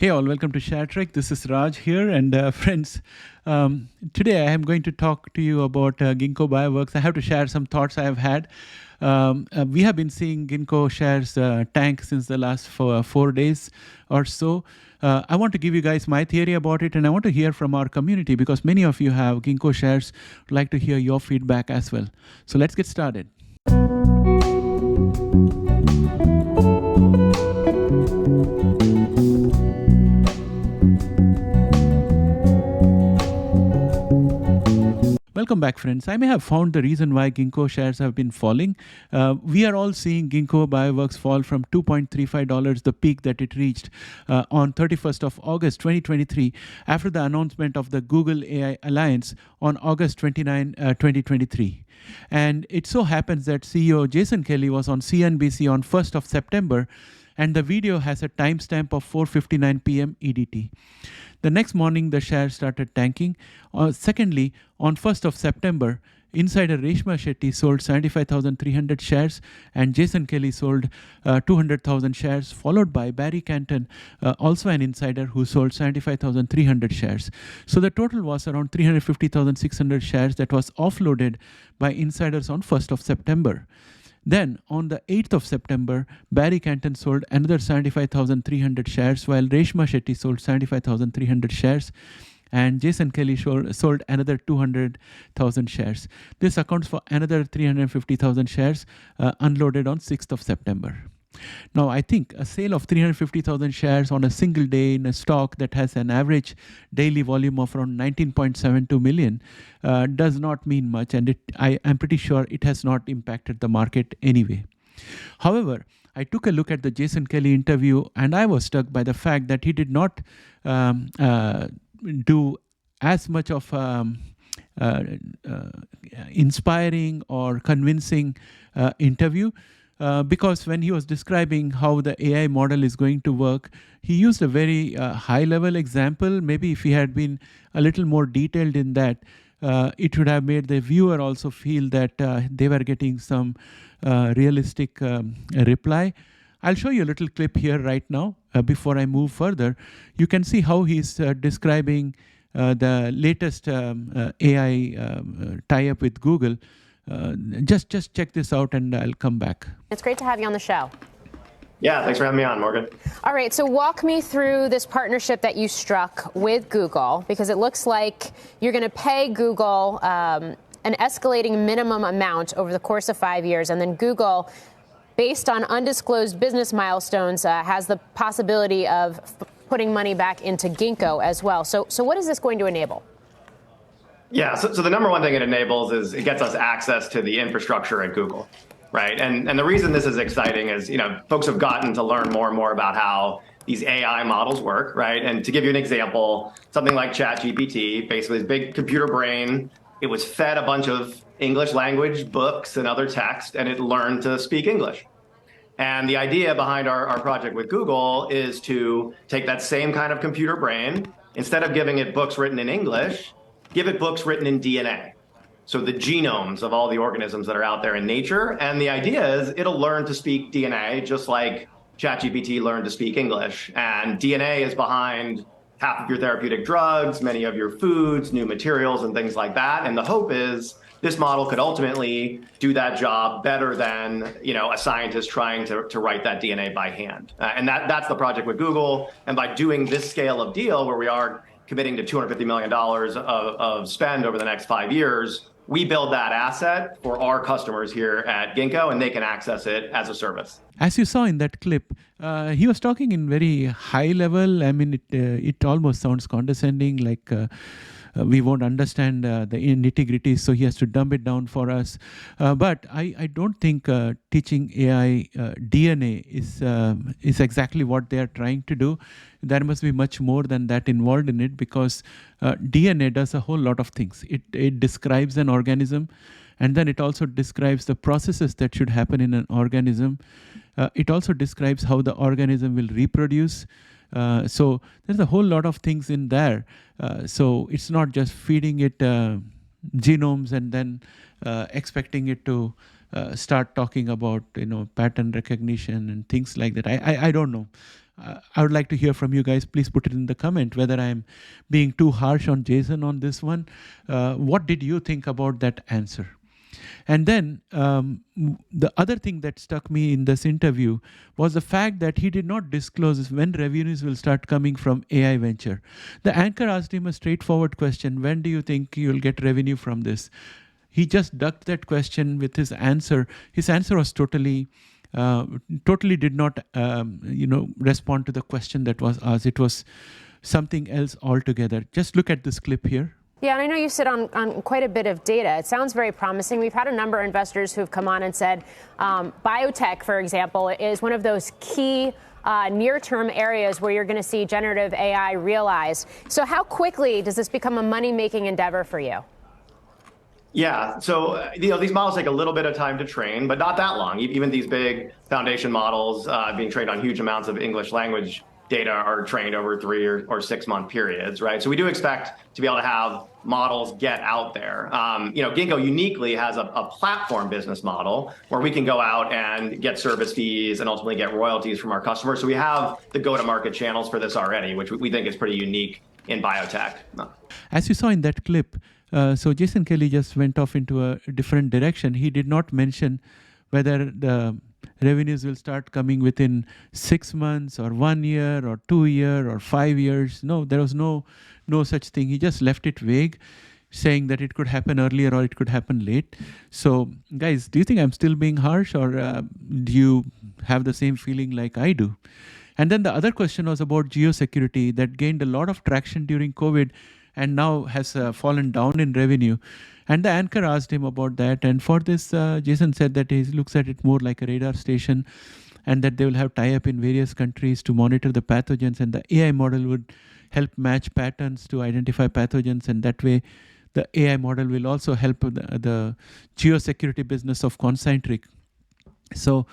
Hey all, welcome to ShareTrekc. This is Raj here, and friends, today I am going to talk to you about Ginkgo Bioworks. I have to share some thoughts I have had. We have been seeing Ginkgo shares tank since the last 4 days or so. I want to give you guys my theory about it, and I want to hear from our community because many of you have Ginkgo shares. I'd like to hear your feedback as well. So let's get started. Welcome back, friends. I may have found the reason why Ginkgo shares have been falling. We are all seeing Ginkgo Bioworks fall from $2.35, the peak that it reached on 31st of August 2023, after the announcement of the Google AI Alliance on August 29, 2023. And it so happens that CEO Jason Kelly was on CNBC on 1st of September, and the video has a timestamp of 4:59 p.m. EDT. The next morning, the share started tanking. Secondly, on 1st of September, insider Reshma Shetty sold 75,300 shares and Jason Kelly sold 200,000 shares, followed by Barry Canton, also an insider, who sold 75,300 shares. So the total was around 350,600 shares that was offloaded by insiders on 1st of September. Then, on the 8th of September, Barry Canton sold another 75,300 shares, while Reshma Shetty sold 75,300 shares, and Jason Kelly sold another 200,000 shares. This accounts for another 350,000 shares unloaded on 6th of September. Now, I think a sale of 350,000 shares on a single day in a stock that has an average daily volume of around 19.72 million does not mean much, and I am pretty sure it has not impacted the market anyway. However, I took a look at the Jason Kelly interview, and I was struck by the fact that he did not do as much of inspiring or convincing interview. Because when he was describing how the AI model is going to work, he used a very high-level example. Maybe if he had been a little more detailed in that, it would have made the viewer also feel that they were getting some realistic reply. I'll show you a little clip here right now before I move further. You can see how he's describing the latest AI tie-up with Google. Just check this out and I'll come back. It's great to have you on the show. Yeah, thanks for having me on, Morgan. All right, so walk me through this partnership that you struck with Google, because it looks like you're going to pay Google an escalating minimum amount over the course of 5 years, and then Google, based on undisclosed business milestones, has the possibility of putting money back into Ginkgo as well. So what is this going to enable? Yeah, so the number one thing it enables is it gets us access to the infrastructure at Google, right? And the reason this is exciting is, folks have gotten to learn more and more about how these AI models work, right? And to give you an example, something like ChatGPT, basically this big computer brain, it was fed a bunch of English language books and other text, and it learned to speak English. And the idea behind our project with Google is to take that same kind of computer brain, instead of giving it books written in English, give it books written in DNA. So the genomes of all the organisms that are out there in nature. And the idea is it'll learn to speak DNA just like ChatGPT learned to speak English. And DNA is behind half of your therapeutic drugs, many of your foods, new materials, and things like that. And the hope is this model could ultimately do that job better than a scientist trying to write that DNA by hand. And that's the project with Google. And by doing this scale of deal, where we are committing to $250 million of spend over the next 5 years, we build that asset for our customers here at Ginkgo, and they can access it as a service. As you saw in that clip, he was talking in very high level. I mean, it almost sounds condescending, like we won't understand the nitty-gritty, so he has to dumb it down for us. But I don't think teaching AI DNA is exactly what they are trying to do. There must be much more than that involved in it, because DNA does a whole lot of things. It describes an organism, and then it also describes the processes that should happen in an organism. It also describes how the organism will reproduce. So there's a whole lot of things in there. So it's not just feeding it genomes and then expecting it to start talking about pattern recognition and things like that. I don't know. I would like to hear from you guys. Please put it in the comment whether I'm being too harsh on Jason on this one. What did you think about that answer? And then the other thing that struck me in this interview was the fact that he did not disclose when revenues will start coming from AI venture. The anchor asked him a straightforward question: when do you think you'll get revenue from this? He just ducked that question with his answer. His answer was totally did not respond to the question that was asked. It was something else altogether. Just look at this clip here. Yeah, and I know you sit on quite a bit of data. It sounds very promising. We've had a number of investors who've come on and said biotech, for example, is one of those key near-term areas where you're going to see generative AI realized. So how quickly does this become a money-making endeavor for you? Yeah, so these models take a little bit of time to train, but not that long. Even these big foundation models being trained on huge amounts of English language data are trained over 3 or 6 month periods, right? So we do expect to be able to have models get out there. Ginkgo uniquely has a platform business model where we can go out and get service fees and ultimately get royalties from our customers. So we have the go-to-market channels for this already, which we think is pretty unique in biotech. As you saw in that clip, so Jason Kelly just went off into a different direction. He did not mention whether the revenues will start coming within 6 months or 1 year or 2 years or 5 years. No, there was no such thing. He just left it vague, saying that it could happen earlier or it could happen late. So guys, do you think I'm still being harsh, or do you have the same feeling like I do? And then the other question was about geosecurity that gained a lot of traction during COVID and now has fallen down in revenue. And the anchor asked him about that. And for this, Jason said that he looks at it more like a radar station, and that they will have tie-up in various countries to monitor the pathogens, and the AI model would help match patterns to identify pathogens. And that way, the AI model will also help the geosecurity business of Concentric. So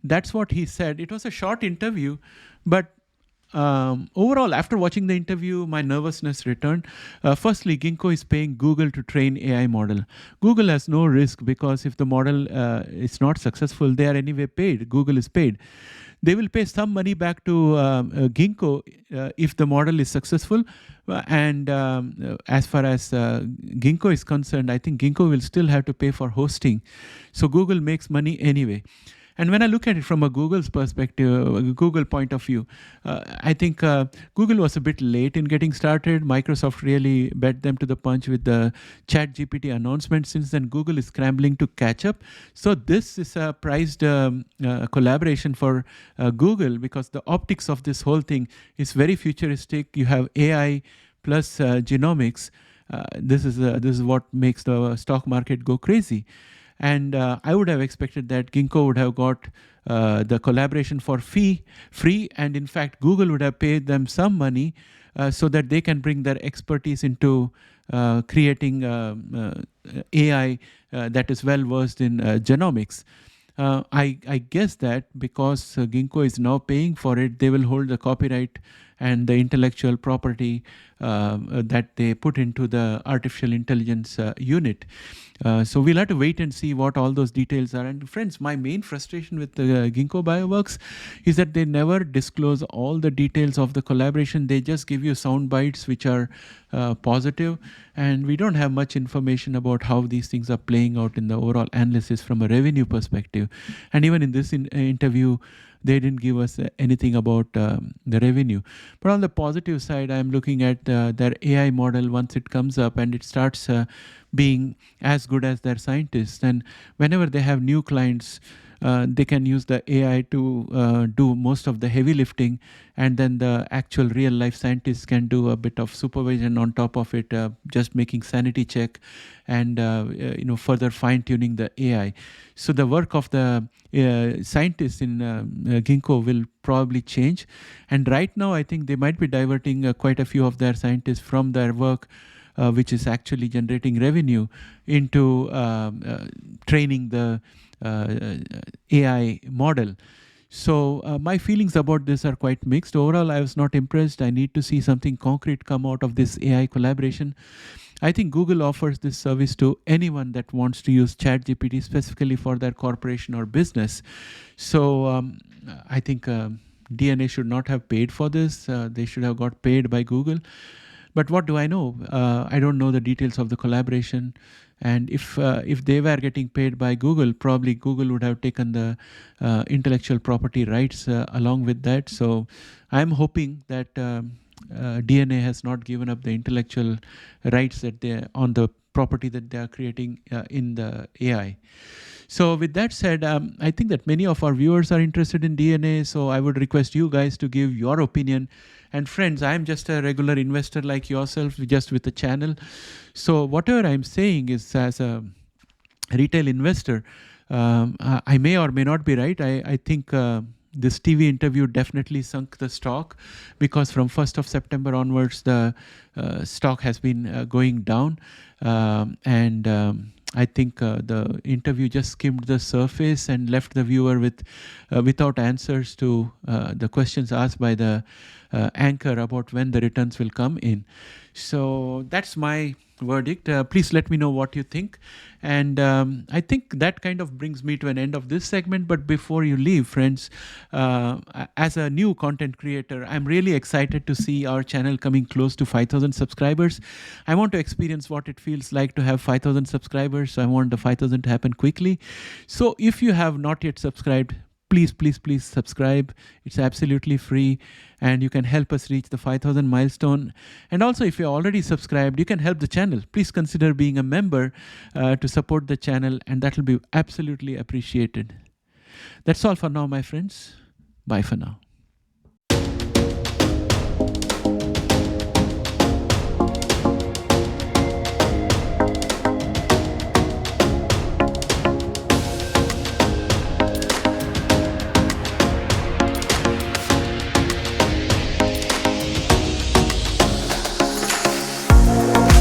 that's what he said. It was a short interview, but overall, after watching the interview, my nervousness returned. Firstly, Ginkgo is paying Google to train AI model. Google has no risk because if the model is not successful, they are anyway paid. Google is paid. They will pay some money back to Ginkgo if the model is successful. And as far as Ginkgo is concerned, I think Ginkgo will still have to pay for hosting. So Google makes money anyway. And when I look at it from a Google's perspective, a Google point of view, I think Google was a bit late in getting started. Microsoft really bet them to the punch with the ChatGPT announcement. Since then, Google is scrambling to catch up. So this is a prized collaboration for Google, because the optics of this whole thing is very futuristic. You have AI plus genomics. This is what makes the stock market go crazy. And I would have expected that Ginkgo would have got the collaboration for free, and in fact, Google would have paid them some money so that they can bring their expertise into creating AI that is well versed in genomics. I guess that because Ginkgo is now paying for it, they will hold the copyright and the intellectual property that they put into the artificial intelligence unit. So we'll have to wait and see what all those details are. And friends, my main frustration with the Ginkgo Bioworks is that they never disclose all the details of the collaboration. They just give you sound bites which are positive, and we don't have much information about how these things are playing out in the overall analysis from a revenue perspective. And even in this interview, they didn't give us anything about the revenue. But on the positive side, I'm looking at their AI model once it comes up and it starts being as good as their scientists. And whenever they have new clients, they can use the AI to do most of the heavy lifting, and then the actual real life scientists can do a bit of supervision on top of it, just making sanity check and further fine tuning the AI. So the work of the scientists in Ginkgo will probably change. And right now, I think they might be diverting quite a few of their scientists from their work, which is actually generating revenue, into training the AI model. So my feelings about this are quite mixed. Overall, I was not impressed. I need to see something concrete come out of this AI collaboration. I think Google offers this service to anyone that wants to use ChatGPT specifically for their corporation or business. So I think DNA should not have paid for this. They should have got paid by Google. But what do I know? I don't know the details of the collaboration. And if they were getting paid by Google, probably Google would have taken the intellectual property rights along with that. So I'm hoping that DNA has not given up the intellectual rights that they on the property that they are creating in the AI. So with that said, I think that many of our viewers are interested in DNA. So I would request you guys to give your opinion. And friends, I'm just a regular investor like yourself, just with a channel. So whatever I'm saying is, as a retail investor, I may or may not be right. I think this TV interview definitely sunk the stock, because from 1st of September onwards, the stock has been going down. I think the interview just skimmed the surface and left the viewer with without answers to the questions asked by the anchor about when the returns will come in. So that's my verdict. Please let me know what you think. And I think that kind of brings me to an end of this segment. But before you leave, friends, as a new content creator, I'm really excited to see our channel coming close to 5,000 subscribers. I want to experience what it feels like to have 5,000 subscribers. So I want the 5,000 to happen quickly. So if you have not yet subscribed, please subscribe. It's absolutely free, and you can help us reach the 5,000 milestone. And also, if you're already subscribed, you can help the channel. Please consider being a member to support the channel, and that will be absolutely appreciated. That's all for now, my friends. Bye for now.